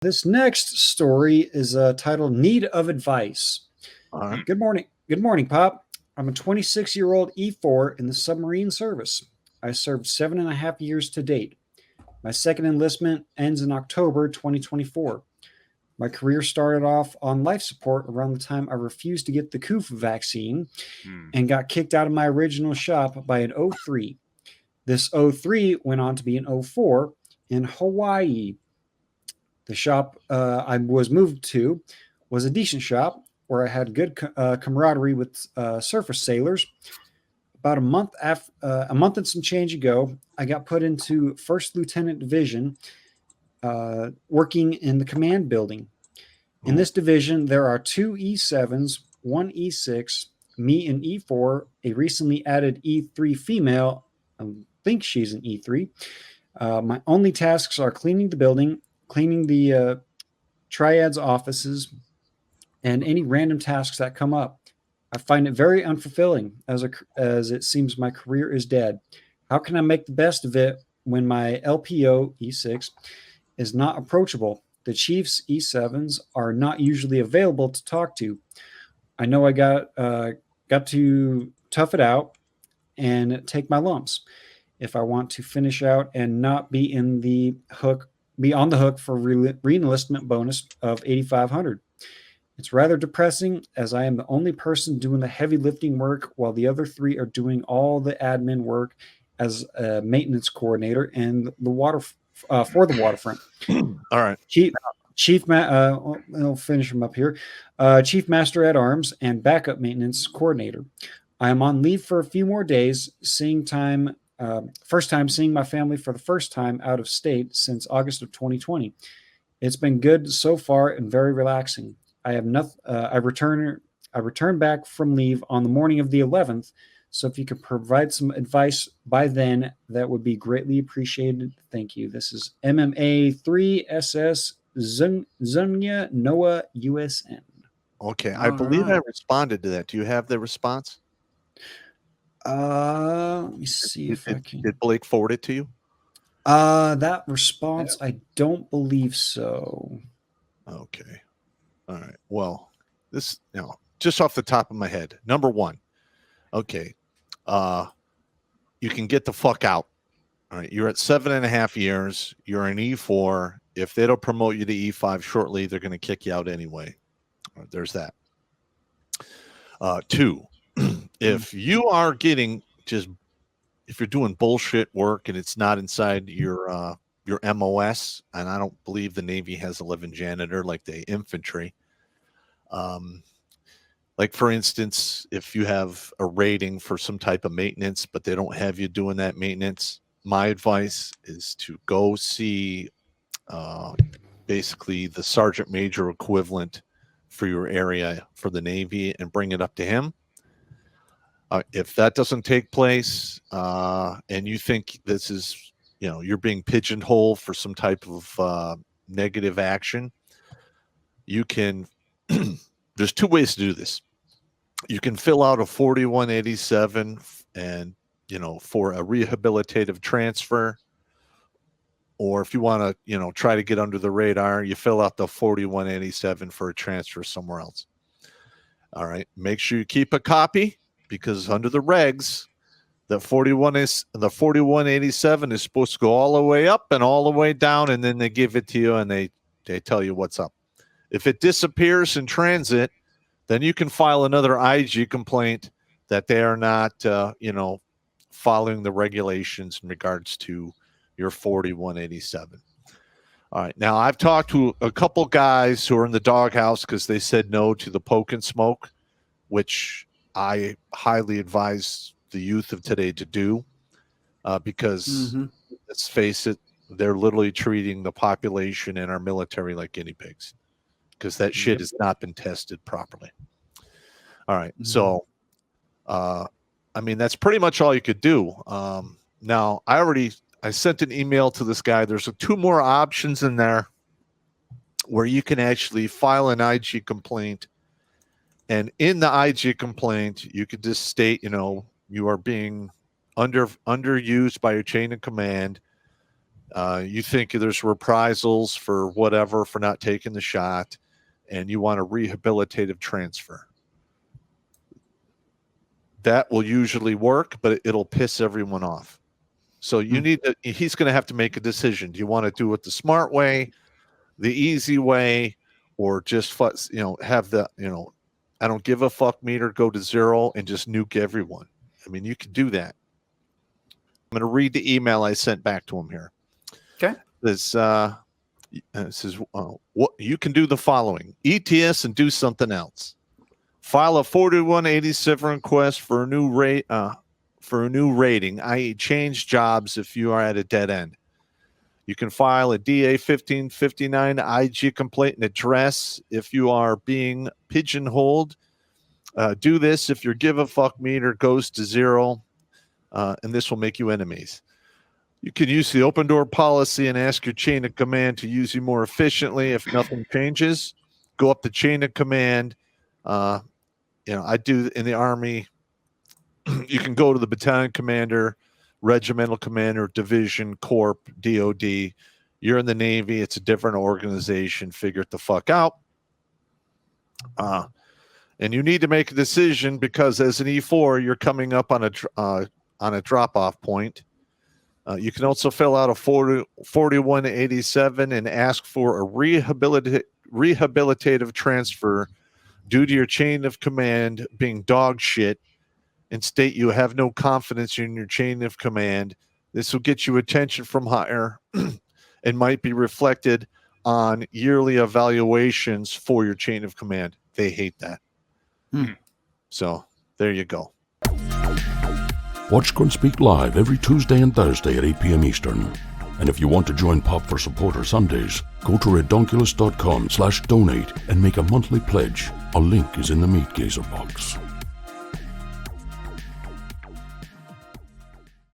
This next story is titled Need of Advice. All right. Good morning. Good morning, Popp. I'm a 26-year-old E4 in the submarine service. I served 7.5 years to date. My second enlistment ends in October 2024. My career started off on life support around the time I refused to get the COOF vaccine and got kicked out of my original shop by an O3. This O3 went on to be an O4 in Hawaii. The shop I was moved to was a decent shop where I had good camaraderie with surface sailors. About a month and some change ago, I got put into First Lieutenant Division, working in the command building. In this division, there are two E7s, one E6, me an E4, a recently added E3 female. I think she's an E3. My only tasks are cleaning the building, cleaning the triads offices, and any random tasks that come up. I find it very unfulfilling as it seems my career is dead. How can I make the best of it when my LPO E6 is not approachable? The Chiefs E7s are not usually available to talk to. I know I got to tough it out and take my lumps if I want to finish out and not be on the hook for re-enlistment bonus of 8,500. It's rather depressing as I am the only person doing the heavy lifting work while the other three are doing all the admin work as a maintenance coordinator and the water for the waterfront. All right. I'll finish him up here. Chief Master at Arms and backup maintenance coordinator. I am on leave for a few more days, first time seeing my family for the first time out of state since August of 2020. It's been good so far and very relaxing. I have nothing. I return back from leave on the morning of the 11th. So if you could provide some advice by then, that would be greatly appreciated. Thank you. This is MMA 3SS Zunya Noah USN. Okay. I believe I responded to that. Do you have the response? Let me see if I can. Did Blake forward it to you? That response, I don't believe so. Okay. All right. Well, this, just off the top of my head, number one, okay, you can get the fuck out. All right, you're at 7.5 years. You're an E4. If they don't promote you to E5 shortly, they're going to kick you out anyway. There's that. Two, if you are getting if you're doing bullshit work and it's not inside your MOS, and I don't believe the Navy has a living janitor like the infantry. Like for instance, if you have a rating for some type of maintenance, but they don't have you doing that maintenance, my advice is to go see basically the sergeant major equivalent for your area for the Navy and bring it up to him. If that doesn't take place and you think this is, you're being pigeonholed for some type of negative action, you can, there's two ways to do this. You can fill out a 4187 and, for a rehabilitative transfer. Or if you want to, try to get under the radar, you fill out the 4187 for a transfer somewhere else. All right. Make sure you keep a copy because under the regs, the 4187 is supposed to go all the way up and all the way down, and then they give it to you and they tell you what's up. If it disappears in transit, then you can file another IG complaint that they are not, following the regulations in regards to your 4187. All right. Now, I've talked to a couple guys who are in the doghouse because they said no to the poke and smoke, which I highly advise the youth of today to do because, let's face it, they're literally treating the population and our military like guinea pigs because that shit has not been tested properly. All right. So, that's pretty much all you could do. Now, I sent an email to this guy. There's two more options in there where you can actually file an IG complaint. And in the IG complaint, you could just state, you are being underused by your chain of command. You think there's reprisals for whatever, for not taking the shot, and you want a rehabilitative transfer. That will usually work, but it'll piss everyone off. So he's going to have to make a decision. Do you want to do it the smart way, the easy way, or just, have the, I don't give a fuck meter go to 0 and just nuke everyone? I mean, you could do that. I'm going to read the email I sent back to him here. Okay. This says, what you can do the following: ETS and do something else. File a 4187 request for a new rate, for a new rating, i.e., change jobs if you are at a dead end. You can file a DA 1559 IG complaint and address if you are being pigeonholed. Do this if your give a fuck meter goes to 0, and this will make you enemies. You can use the open door policy and ask your chain of command to use you more efficiently. If nothing changes, go up the chain of command. I do in the Army. You can go to the battalion commander, regimental commander, division, corp, DOD. You're in the Navy. It's a different organization. Figure it the fuck out. And you need to make a decision because as an E4, you're coming up on a drop-off point. You can also fill out a 4187 and ask for a rehabilitative transfer due to your chain of command being dog shit, and state you have no confidence in your chain of command. This will get you attention from higher and might be reflected on yearly evaluations for your chain of command. They hate that. So there you go. Watch Grunt Speak live every Tuesday and Thursday at 8 p.m. Eastern. And if you want to join Popp for Supporter Sundays, go to redonkulous.com/donate and make a monthly pledge. A link is in the Meat Gazer box.